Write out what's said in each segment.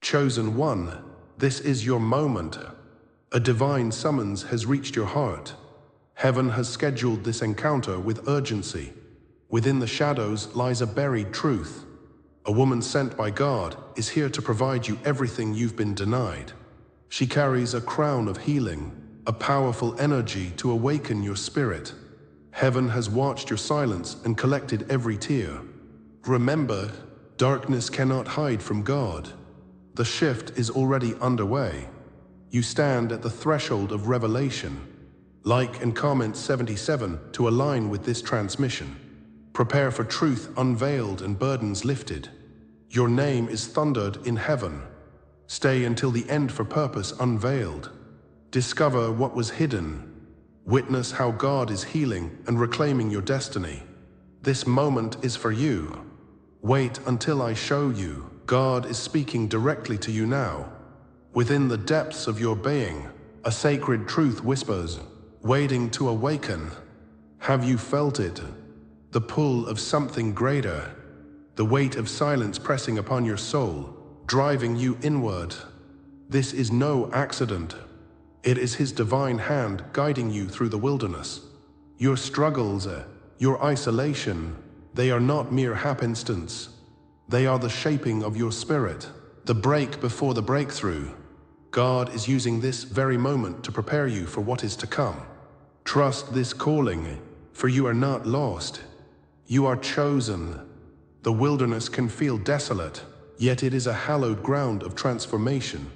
Chosen one, this is your moment. A divine summons has reached your heart. Heaven has scheduled this encounter with urgency. Within the shadows lies a buried truth. A woman sent by God is here to provide you everything you've been denied. She carries a crown of healing, a powerful energy to awaken your spirit. Heaven has watched your silence and collected every tear. Remember, darkness cannot hide from God. The shift is already underway. You stand at the threshold of revelation. Like and comment 77 to align with this transmission. Prepare for truth unveiled and burdens lifted. Your name is thundered in heaven. Stay until the end for purpose unveiled. Discover what was hidden. Witness how God is healing and reclaiming your destiny. This moment is for you. Wait until I show you. God is speaking directly to you now. Within the depths of your being, a sacred truth whispers, waiting to awaken. Have you felt it? The pull of something greater. The weight of silence pressing upon your soul, driving you inward. This is no accident. It is His divine hand guiding you through the wilderness. Your struggles, your isolation, they are not mere happenstance. They are the shaping of your spirit, the break before the breakthrough. God is using this very moment to prepare you for what is to come. Trust this calling, for you are not lost. You are chosen. The wilderness can feel desolate, yet it is a hallowed ground of transformation.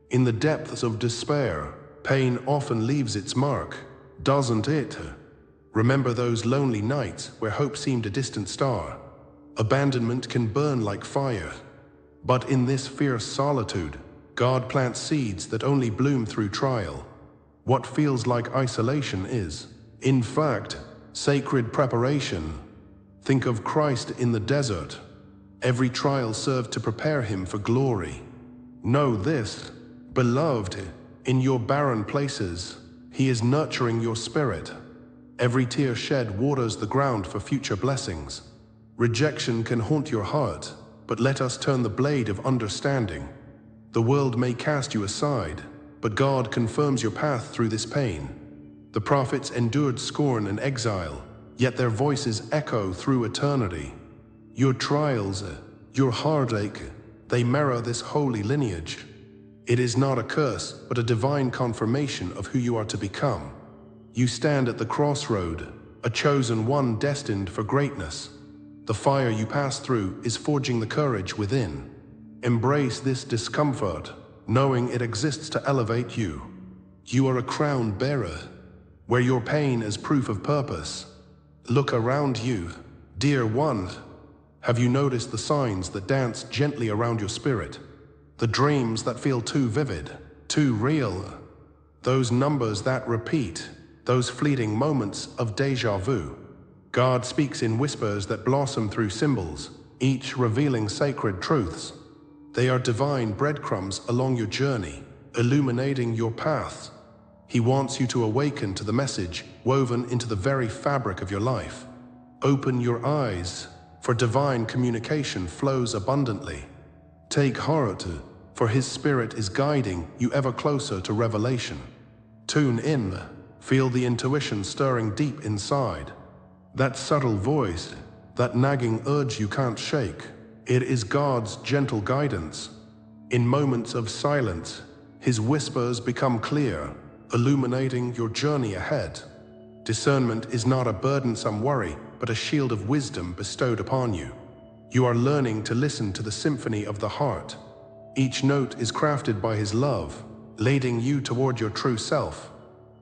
In the depths of despair, pain often leaves its mark, doesn't it? Remember those lonely nights where hope seemed a distant star. Abandonment can burn like fire. But in this fierce solitude, God plants seeds that only bloom through trial. What feels like isolation is, in fact, sacred preparation. Think of Christ in the desert. Every trial served to prepare Him for glory. Know this, beloved, in your barren places, He is nurturing your spirit. Every tear shed waters the ground for future blessings. Rejection can haunt your heart, but let us turn the blade of understanding. The world may cast you aside, but God confirms your path through this pain. The prophets endured scorn and exile, yet their voices echo through eternity. Your trials, your heartache, they mirror this holy lineage. It is not a curse, but a divine confirmation of who you are to become. You stand at the crossroad, a chosen one destined for greatness. The fire you pass through is forging the courage within. Embrace this discomfort, knowing it exists to elevate you. You are a crown bearer. Wear your pain as proof of purpose. Look around you, dear one. Have you noticed the signs that dance gently around your spirit? The dreams that feel too vivid, too real. Those numbers that repeat, those fleeting moments of déjà vu. God speaks in whispers that blossom through symbols, each revealing sacred truths. They are divine breadcrumbs along your journey, illuminating your path. He wants you to awaken to the message woven into the very fabric of your life. Open your eyes, for divine communication flows abundantly. Take heart, for His Spirit is guiding you ever closer to revelation. Tune in, feel the intuition stirring deep inside. That subtle voice, that nagging urge you can't shake, it is God's gentle guidance. In moments of silence, His whispers become clear, illuminating your journey ahead. Discernment is not a burdensome worry, but a shield of wisdom bestowed upon you. You are learning to listen to the symphony of the heart. Each note is crafted by His love, leading you toward your true self.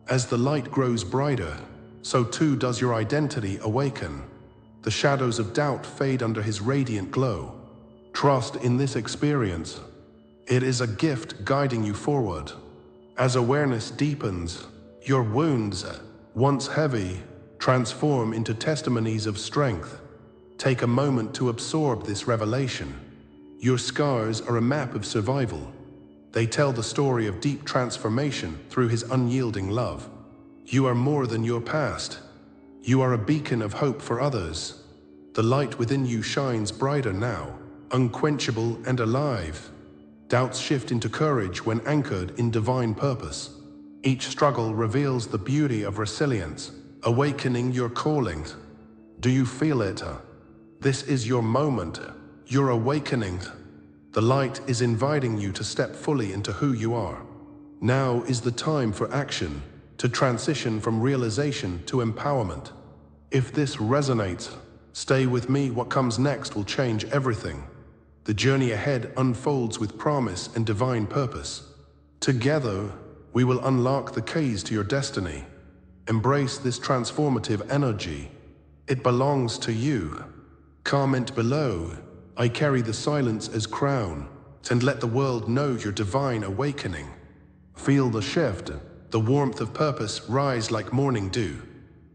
As the light grows brighter, so too does your identity awaken. The shadows of doubt fade under His radiant glow. Trust in this experience. It is a gift guiding you forward. As awareness deepens, your wounds, once heavy, transform into testimonies of strength. Take a moment to absorb this revelation. Your scars are a map of survival. They tell the story of deep transformation through His unyielding love. You are more than your past. You are a beacon of hope for others. The light within you shines brighter now, unquenchable and alive. Doubts shift into courage when anchored in divine purpose. Each struggle reveals the beauty of resilience, awakening your calling. Do you feel it? This is your moment, your awakening. The light is inviting you to step fully into who you are. Now is the time for action, to transition from realization to empowerment. If this resonates, stay with me. What comes next will change everything. The journey ahead unfolds with promise and divine purpose. Together, we will unlock the keys to your destiny. Embrace this transformative energy. It belongs to you. Comment below, "I carry the silence as crown," and let the world know your divine awakening. Feel the shift, the warmth of purpose rise like morning dew.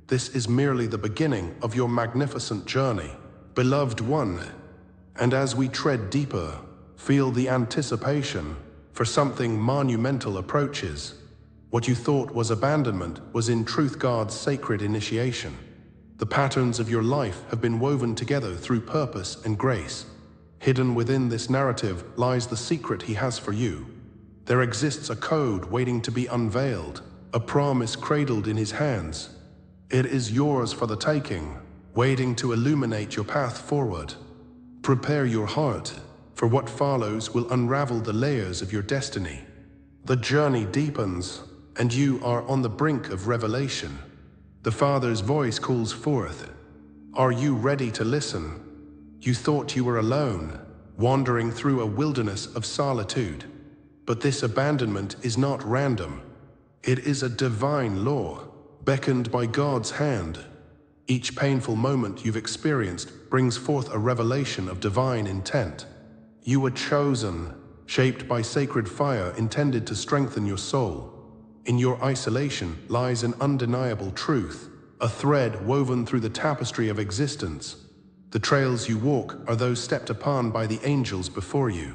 This is merely the beginning of your magnificent journey, beloved one. And as we tread deeper, feel the anticipation for something monumental approaches. What you thought was abandonment was in truth God's sacred initiation. The patterns of your life have been woven together through purpose and grace. Hidden within this narrative lies the secret He has for you. There exists a code waiting to be unveiled, a promise cradled in His hands. It is yours for the taking, waiting to illuminate your path forward. Prepare your heart, for what follows will unravel the layers of your destiny. The journey deepens, and you are on the brink of revelation. The Father's voice calls forth. Are you ready to listen? You thought you were alone, wandering through a wilderness of solitude. But this abandonment is not random. It is a divine law, beckoned by God's hand. Each painful moment you've experienced brings forth a revelation of divine intent. You were chosen, shaped by sacred fire intended to strengthen your soul. In your isolation lies an undeniable truth, a thread woven through the tapestry of existence. The trails you walk are those stepped upon by the angels before you.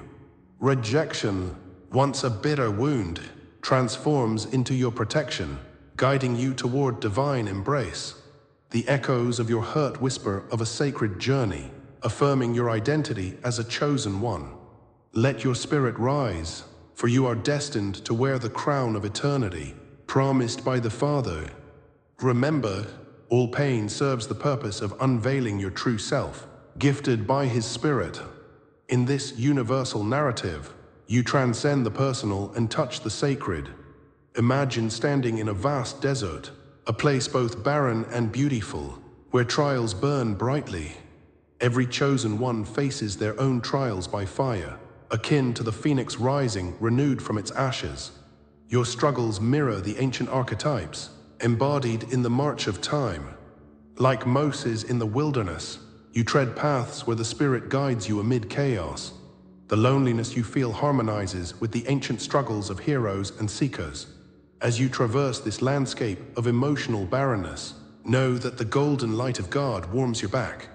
Rejection, once a bitter wound, transforms into your protection, guiding you toward divine embrace. The echoes of your hurt whisper of a sacred journey, affirming your identity as a chosen one. Let your spirit rise, for you are destined to wear the crown of eternity, promised by the Father. Remember, all pain serves the purpose of unveiling your true self, gifted by His Spirit. In this universal narrative, you transcend the personal and touch the sacred. Imagine standing in a vast desert, a place both barren and beautiful, where trials burn brightly. Every chosen one faces their own trials by fire, akin to the phoenix rising renewed from its ashes. Your struggles mirror the ancient archetypes, embodied in the march of time. Like Moses in the wilderness, you tread paths where the Spirit guides you amid chaos. The loneliness you feel harmonizes with the ancient struggles of heroes and seekers. As you traverse this landscape of emotional barrenness, know that the golden light of God warms your back.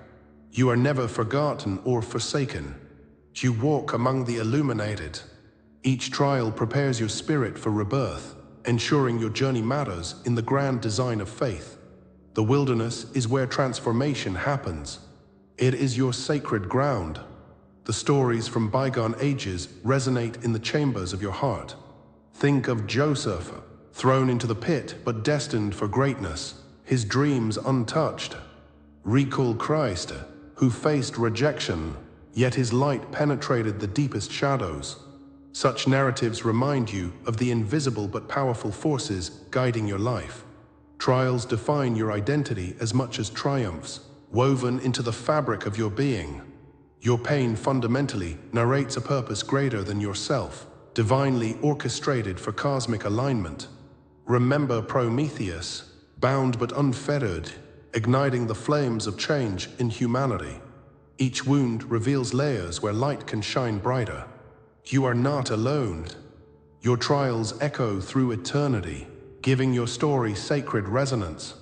You are never forgotten or forsaken. You walk among the illuminated. Each trial prepares your spirit for rebirth, ensuring your journey matters in the grand design of faith. The wilderness is where transformation happens. It is your sacred ground. The stories from bygone ages resonate in the chambers of your heart. Think of Joseph, thrown into the pit but destined for greatness, his dreams untouched. Recall Christ, who faced rejection, yet his light penetrated the deepest shadows. Such narratives remind you of the invisible but powerful forces guiding your life. Trials define your identity as much as triumphs, woven into the fabric of your being. Your pain fundamentally narrates a purpose greater than yourself, divinely orchestrated for cosmic alignment. Remember Prometheus, bound but unfettered, igniting the flames of change in humanity. Each wound reveals layers where light can shine brighter. You are not alone. Your trials echo through eternity, giving your story sacred resonance.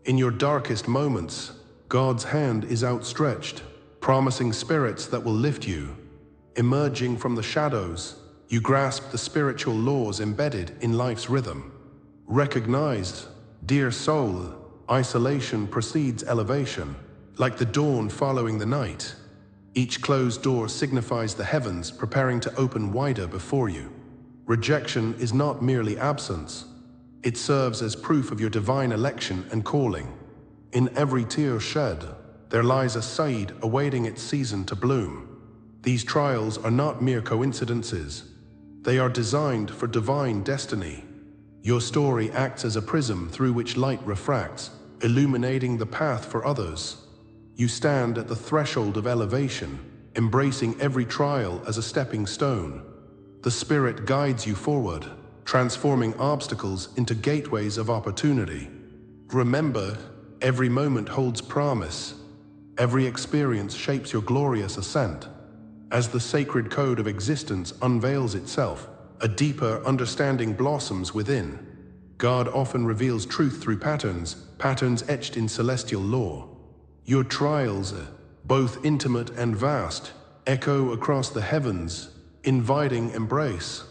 In your darkest moments, God's hand is outstretched, promising spirits that will lift you. Emerging from the shadows, you grasp the spiritual laws embedded in life's rhythm. Recognized, dear soul, isolation precedes elevation, like the dawn following the night. Each closed door signifies the heavens preparing to open wider before you. Rejection is not merely absence. It serves as proof of your divine election and calling. In every tear shed, there lies a seed awaiting its season to bloom. These trials are not mere coincidences. They are designed for divine destiny. Your story acts as a prism through which light refracts, illuminating the path for others. You stand at the threshold of elevation, embracing every trial as a stepping stone. The Spirit guides you forward, transforming obstacles into gateways of opportunity. Remember, every moment holds promise. Every experience shapes your glorious ascent. As the sacred code of existence unveils itself, a deeper understanding blossoms within. God often reveals truth through patterns etched in celestial law. Your trials, both intimate and vast, echo across the heavens, inviting embrace.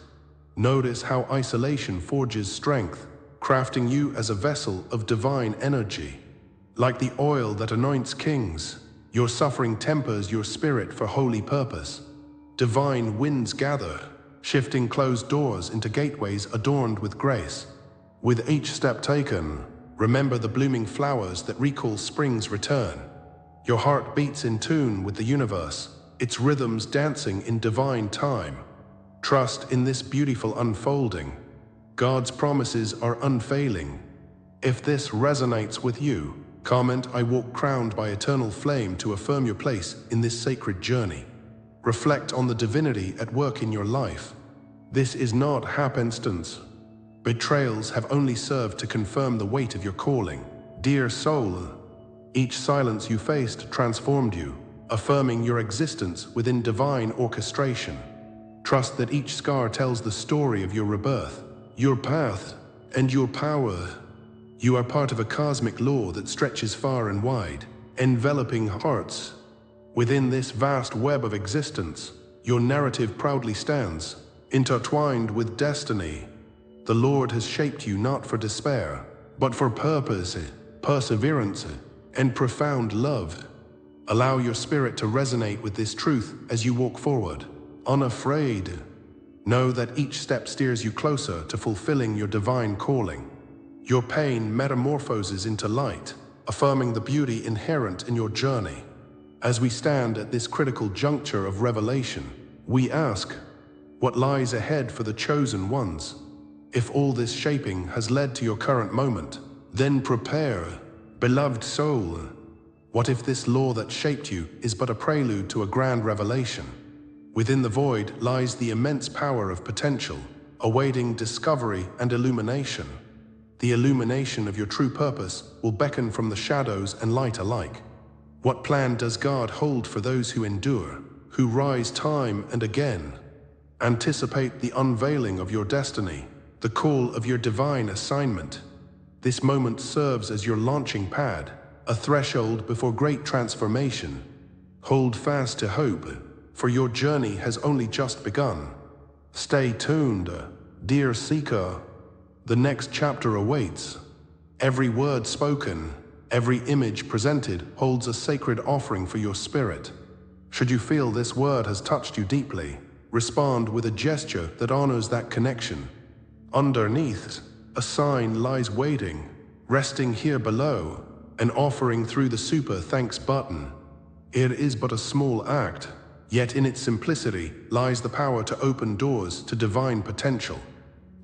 Notice how isolation forges strength, crafting you as a vessel of divine energy. Like the oil that anoints kings, your suffering tempers your spirit for holy purpose. Divine winds gather, shifting closed doors into gateways adorned with grace. With each step taken, remember the blooming flowers that recall spring's return. Your heart beats in tune with the universe, its rhythms dancing in divine time. Trust in this beautiful unfolding. God's promises are unfailing. If this resonates with you, comment, "I walk crowned by eternal flame," to affirm your place in this sacred journey. Reflect on the divinity at work in your life. This is not happenstance. Betrayals have only served to confirm the weight of your calling. Dear soul, each silence you faced transformed you, affirming your existence within divine orchestration. Trust that each scar tells the story of your rebirth, your path, and your power. You are part of a cosmic law that stretches far and wide, enveloping hearts. Within this vast web of existence, your narrative proudly stands, intertwined with destiny. The Lord has shaped you not for despair, but for purpose, perseverance, and profound love. Allow your spirit to resonate with this truth as you walk forward, unafraid. Know that each step steers you closer to fulfilling your divine calling. Your pain metamorphoses into light, affirming the beauty inherent in your journey. As we stand at this critical juncture of revelation, we ask, what lies ahead for the chosen ones? If all this shaping has led to your current moment, then prepare, beloved soul. What if this law that shaped you is but a prelude to a grand revelation? Within the void lies the immense power of potential, awaiting discovery and illumination. The illumination of your true purpose will beckon from the shadows and light alike. What plan does God hold for those who endure, who rise time and again? Anticipate the unveiling of your destiny, the call of your divine assignment. This moment serves as your launching pad, a threshold before great transformation. Hold fast to hope, for your journey has only just begun. Stay tuned, dear seeker. The next chapter awaits. Every word spoken, every image presented holds a sacred offering for your spirit. Should you feel this word has touched you deeply, respond with a gesture that honors that connection. Underneath, a sign lies waiting, resting here below, an offering through the super thanks button. It is but a small act, yet in its simplicity lies the power to open doors to divine potential.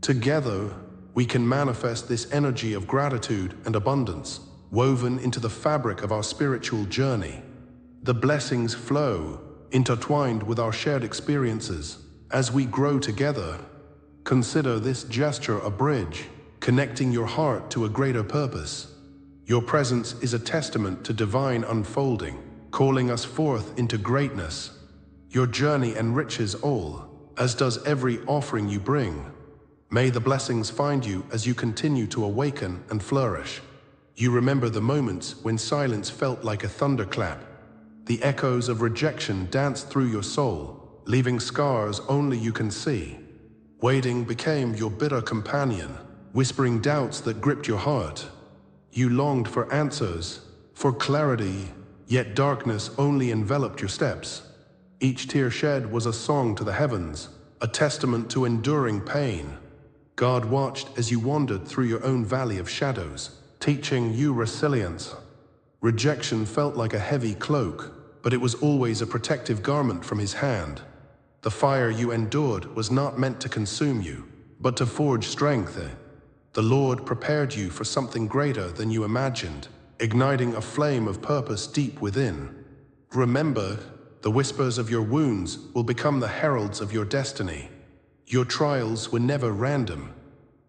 Together, we can manifest this energy of gratitude and abundance, woven into the fabric of our spiritual journey. The blessings flow, intertwined with our shared experiences. As we grow together, consider this gesture a bridge, connecting your heart to a greater purpose. Your presence is a testament to divine unfolding, calling us forth into greatness. Your journey enriches all, as does every offering you bring. May the blessings find you as you continue to awaken and flourish. You remember the moments when silence felt like a thunderclap. The echoes of rejection danced through your soul, leaving scars only you can see. Waiting became your bitter companion, whispering doubts that gripped your heart. You longed for answers, for clarity, yet darkness only enveloped your steps. Each tear shed was a song to the heavens, a testament to enduring pain. God watched as you wandered through your own valley of shadows, teaching you resilience. Rejection felt like a heavy cloak, but it was always a protective garment from His hand. The fire you endured was not meant to consume you, but to forge strength. The Lord prepared you for something greater than you imagined, igniting a flame of purpose deep within. Remember, the whispers of your wounds will become the heralds of your destiny. Your trials were never random.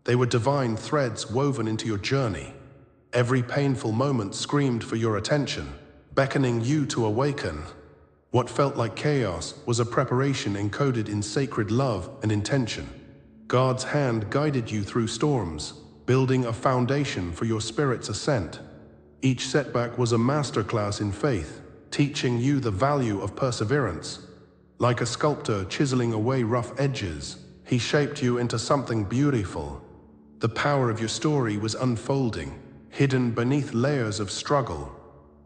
They were divine threads woven into your journey. Every painful moment screamed for your attention, beckoning you to awaken. What felt like chaos was a preparation encoded in sacred love and intention. God's hand guided you through storms, building a foundation for your spirit's ascent. Each setback was a masterclass in faith, teaching you the value of perseverance. Like a sculptor chiseling away rough edges, He shaped you into something beautiful. The power of your story was unfolding, hidden beneath layers of struggle.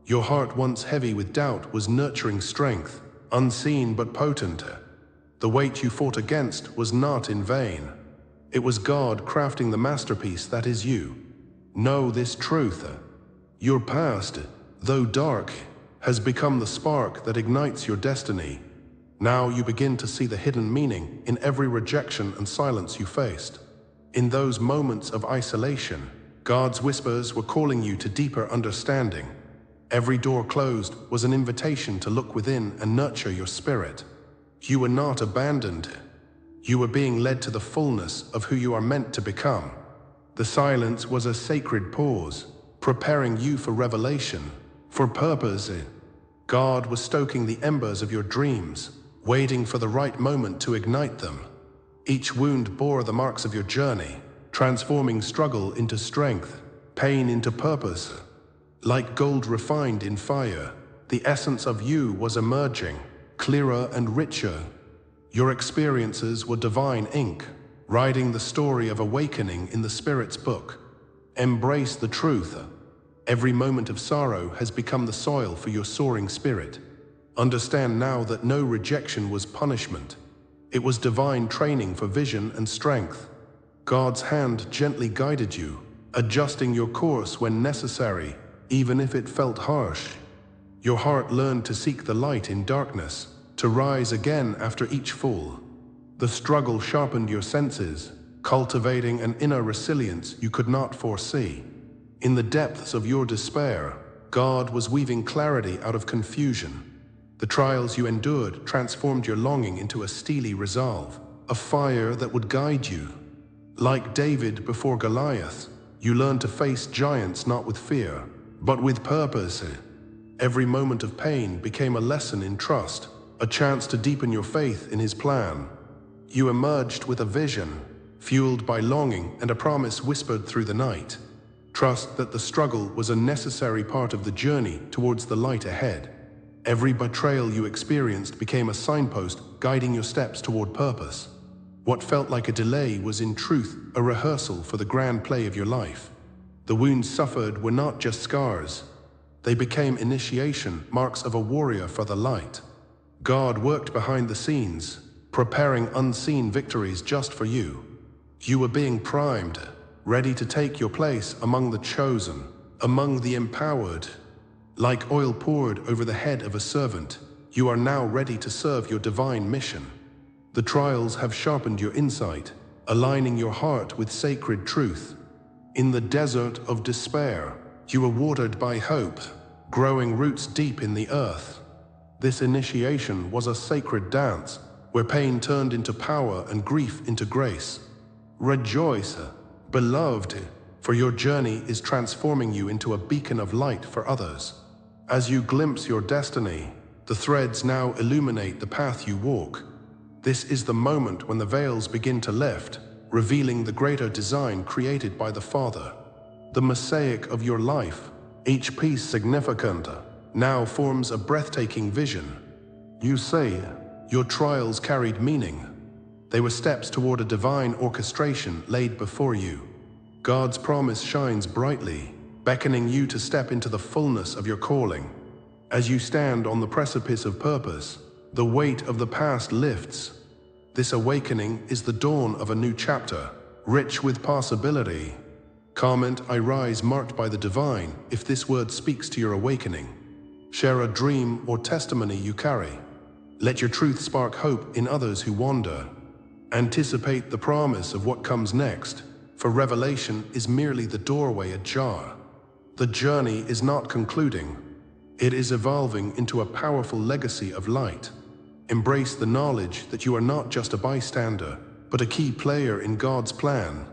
Your heart, once heavy with doubt, was nurturing strength, unseen but potent. The weight you fought against was not in vain. It was God crafting the masterpiece that is you. Know this truth. Your past, though dark, has become the spark that ignites your destiny. Now you begin to see the hidden meaning in every rejection and silence you faced. In those moments of isolation, God's whispers were calling you to deeper understanding. Every door closed was an invitation to look within and nurture your spirit. You were not abandoned. You were being led to the fullness of who you are meant to become. The silence was a sacred pause, preparing you for revelation, for purpose. God was stoking the embers of your dreams, waiting for the right moment to ignite them. Each wound bore the marks of your journey, transforming struggle into strength, pain into purpose. Like gold refined in fire, the essence of you was emerging, clearer and richer. Your experiences were divine ink, writing the story of awakening in the Spirit's book. Embrace the truth. Every moment of sorrow has become the soil for your soaring spirit. Understand now that no rejection was punishment. It was divine training for vision and strength. God's hand gently guided you, adjusting your course when necessary, even if it felt harsh. Your heart learned to seek the light in darkness, to rise again after each fall. The struggle sharpened your senses, cultivating an inner resilience you could not foresee. In the depths of your despair, God was weaving clarity out of confusion. The trials you endured transformed your longing into a steely resolve, a fire that would guide you. Like David before Goliath, you learned to face giants not with fear, but with purpose. Every moment of pain became a lesson in trust, a chance to deepen your faith in His plan. You emerged with a vision, fueled by longing and a promise whispered through the night. Trust that the struggle was a necessary part of the journey towards the light ahead. Every betrayal you experienced became a signpost guiding your steps toward purpose. What felt like a delay was in truth a rehearsal for the grand play of your life. The wounds suffered were not just scars. They became initiation marks of a warrior for the light. God worked behind the scenes, preparing unseen victories just for you. You were being primed, ready to take your place among the chosen, among the empowered. Like oil poured over the head of a servant, you are now ready to serve your divine mission. The trials have sharpened your insight, aligning your heart with sacred truth. In the desert of despair, you were watered by hope, growing roots deep in the earth. This initiation was a sacred dance, where pain turned into power and grief into grace. Rejoice, beloved, for your journey is transforming you into a beacon of light for others. As you glimpse your destiny, the threads now illuminate the path you walk. This is the moment when the veils begin to lift, revealing the greater design created by the Father. The mosaic of your life, each piece significant, now forms a breathtaking vision. You say, your trials carried meaning. They were steps toward a divine orchestration laid before you. God's promise shines brightly, beckoning you to step into the fullness of your calling. As you stand on the precipice of purpose, The weight of the past lifts. This awakening is the dawn of a new chapter, rich with possibility. Comment "I rise" marked by the divine if this word speaks to your awakening. Share a dream or testimony you carry. Let your truth spark hope in others who wander. Anticipate the promise of what comes next, for revelation is merely the doorway ajar. The journey is not concluding. It is evolving into a powerful legacy of light. Embrace the knowledge that you are not just a bystander, but a key player in God's plan.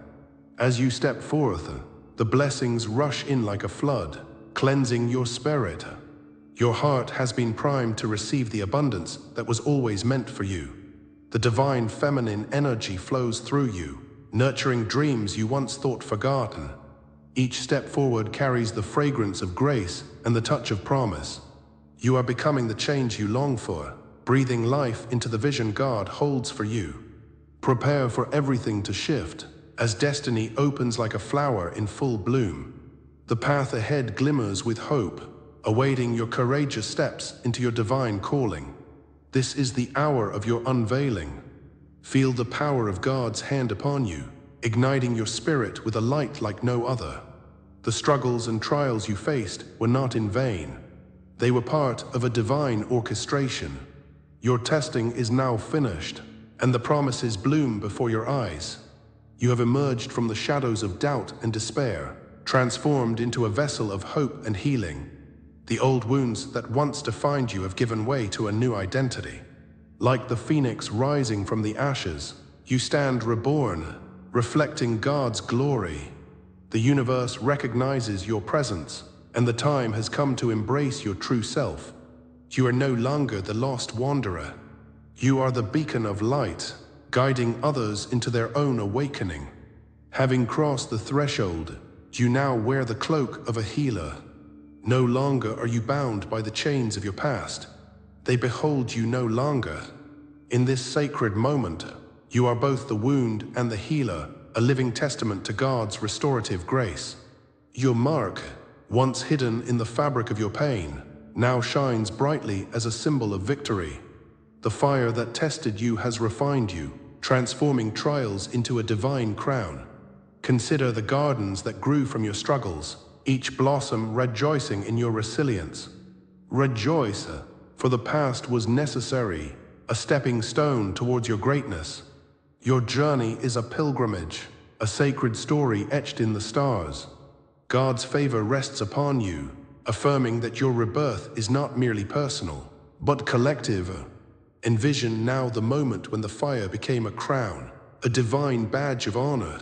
As you step forth, the blessings rush in like a flood, cleansing your spirit. Your heart has been primed to receive the abundance that was always meant for you. The divine feminine energy flows through you, nurturing dreams you once thought forgotten. Each step forward carries the fragrance of grace and the touch of promise. You are becoming the change you long for, breathing life into the vision God holds for you. Prepare for everything to shift, as destiny opens like a flower in full bloom. The path ahead glimmers with hope, awaiting your courageous steps into your divine calling. This is the hour of your unveiling. Feel the power of God's hand upon you, igniting your spirit with a light like no other. The struggles and trials you faced were not in vain. They were part of a divine orchestration. Your testing is now finished, and the promises bloom before your eyes. You have emerged from the shadows of doubt and despair, transformed into a vessel of hope and healing. The old wounds that once defined you have given way to a new identity. Like the phoenix rising from the ashes, you stand reborn, reflecting God's glory. The universe recognizes your presence, and the time has come to embrace your true self. You are no longer the lost wanderer. You are the beacon of light, guiding others into their own awakening. Having crossed the threshold, you now wear the cloak of a healer. No longer are you bound by the chains of your past. They behold you no longer. In this sacred moment, you are both the wound and the healer, a living testament to God's restorative grace. Your mark, once hidden in the fabric of your pain, now shines brightly as a symbol of victory. The fire that tested you has refined you, transforming trials into a divine crown. Consider the gardens that grew from your struggles, each blossom rejoicing in your resilience. Rejoice, for the past was necessary, a stepping stone towards your greatness. Your journey is a pilgrimage, a sacred story etched in the stars. God's favor rests upon you, affirming that your rebirth is not merely personal, but collective. Envision now the moment when the fire became a crown, a divine badge of honor.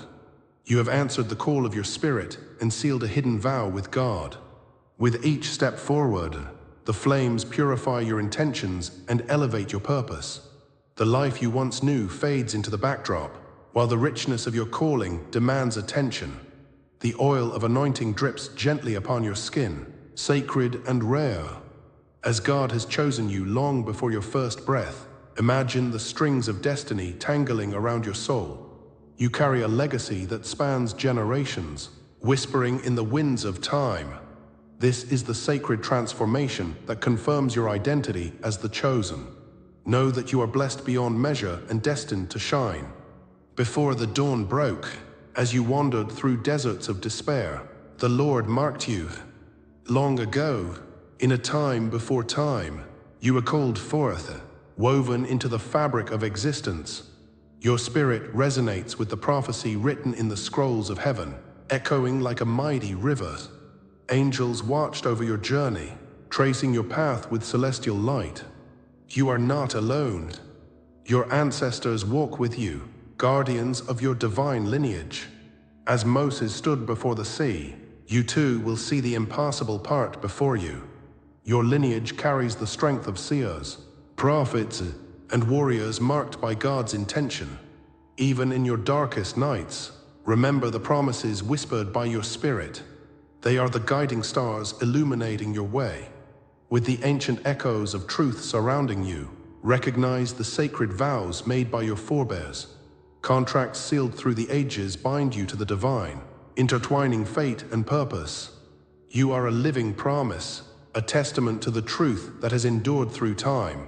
You have answered the call of your spirit and sealed a hidden vow with God. With each step forward, the flames purify your intentions and elevate your purpose. The life you once knew fades into the backdrop, while the richness of your calling demands attention. The oil of anointing drips gently upon your skin, sacred and rare. As God has chosen you long before your first breath, imagine the strings of destiny tangling around your soul. You carry a legacy that spans generations, whispering in the winds of time. This is the sacred transformation that confirms your identity as the chosen. Know that you are blessed beyond measure and destined to shine. Before the dawn broke, as you wandered through deserts of despair, the Lord marked you. Long ago, in a time before time, you were called forth, woven into the fabric of existence. Your spirit resonates with the prophecy written in the scrolls of heaven, echoing like a mighty river. Angels watched over your journey, tracing your path with celestial light. You are not alone. Your ancestors walk with you, guardians of your divine lineage. As Moses stood before the sea, you too will see the impossible part before you. Your lineage carries the strength of seers, prophets, and warriors marked by God's intention. Even in your darkest nights, remember the promises whispered by your spirit. They are the guiding stars illuminating your way. With the ancient echoes of truth surrounding you, recognize the sacred vows made by your forebears. Contracts sealed through the ages bind you to the divine, intertwining fate and purpose. You are a living promise, a testament to the truth that has endured through time.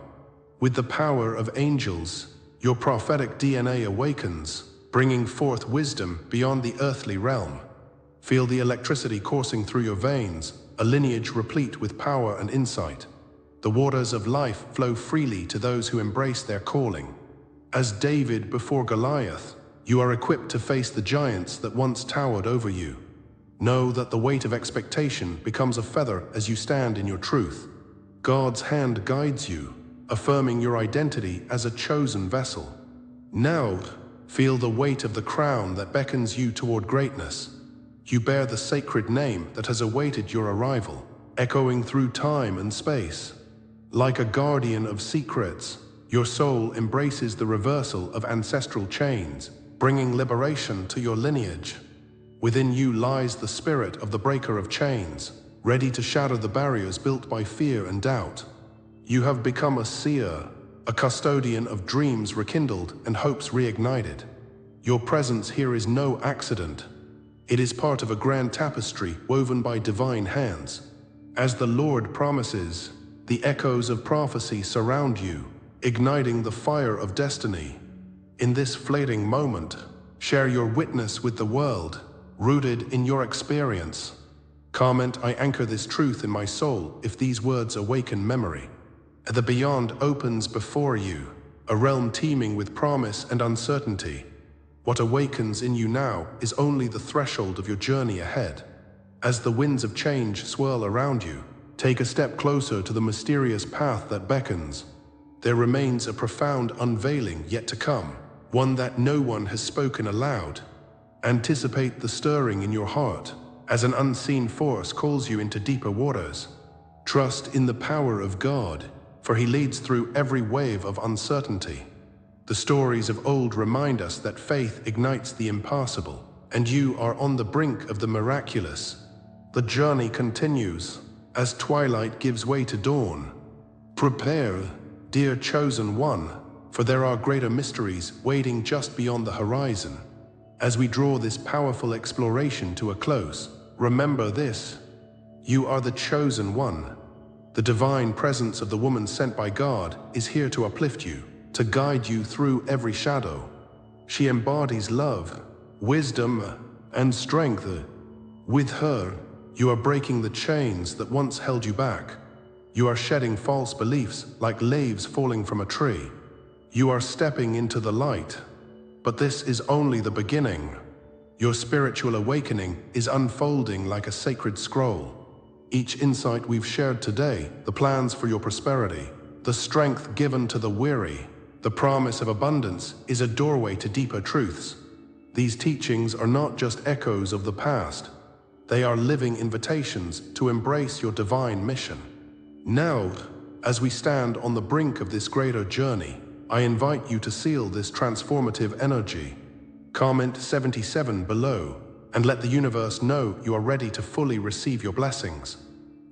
With the power of angels, your prophetic DNA awakens, bringing forth wisdom beyond the earthly realm. Feel the electricity coursing through your veins, a lineage replete with power and insight. The waters of life flow freely to those who embrace their calling. As David before Goliath, you are equipped to face the giants that once towered over you. Know that the weight of expectation becomes a feather as you stand in your truth. God's hand guides you, affirming your identity as a chosen vessel. Now, feel the weight of the crown that beckons you toward greatness. You bear the sacred name that has awaited your arrival, echoing through time and space. Like a guardian of secrets, your soul embraces the reversal of ancestral chains, bringing liberation to your lineage. Within you lies the spirit of the breaker of chains, ready to shatter the barriers built by fear and doubt. You have become a seer, a custodian of dreams rekindled and hopes reignited. Your presence here is no accident. It is part of a grand tapestry woven by divine hands. As the Lord promises, the echoes of prophecy surround you, igniting the fire of destiny. In this fleeting moment, share your witness with the world, rooted in your experience. Comment, "I anchor this truth in my soul," if these words awaken memory. The beyond opens before you, a realm teeming with promise and uncertainty. What awakens in you now is only the threshold of your journey ahead. As the winds of change swirl around you, take a step closer to the mysterious path that beckons. There remains a profound unveiling yet to come, one that no one has spoken aloud. Anticipate the stirring in your heart, as an unseen force calls you into deeper waters. Trust in the power of God, for He leads through every wave of uncertainty. The stories of old remind us that faith ignites the impossible, and you are on the brink of the miraculous. The journey continues, as twilight gives way to dawn. Prepare, dear chosen one, for there are greater mysteries waiting just beyond the horizon. As we draw this powerful exploration to a close, remember this: you are the chosen one. The divine presence of the woman sent by God is here to uplift you, to guide you through every shadow. She embodies love, wisdom, and strength. With her, you are breaking the chains that once held you back. You are shedding false beliefs like leaves falling from a tree. You are stepping into the light. But this is only the beginning. Your spiritual awakening is unfolding like a sacred scroll. Each insight we've shared today, the plans for your prosperity, the strength given to the weary, the promise of abundance, is a doorway to deeper truths. These teachings are not just echoes of the past. They are living invitations to embrace your divine mission. Now, as we stand on the brink of this greater journey, I invite you to seal this transformative energy. Comment 77 below, and let the universe know you are ready to fully receive your blessings.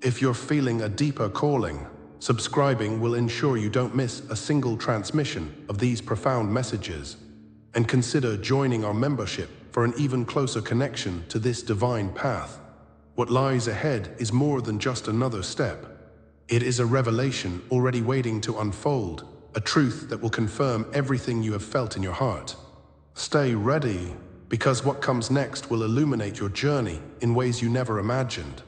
If you're feeling a deeper calling, subscribing will ensure you don't miss a single transmission of these profound messages. And consider joining our membership for an even closer connection to this divine path. What lies ahead is more than just another step. It is a revelation already waiting to unfold, a truth that will confirm everything you have felt in your heart. Stay ready, because what comes next will illuminate your journey in ways you never imagined.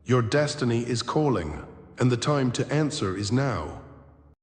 Your destiny is calling, and the time to answer is now.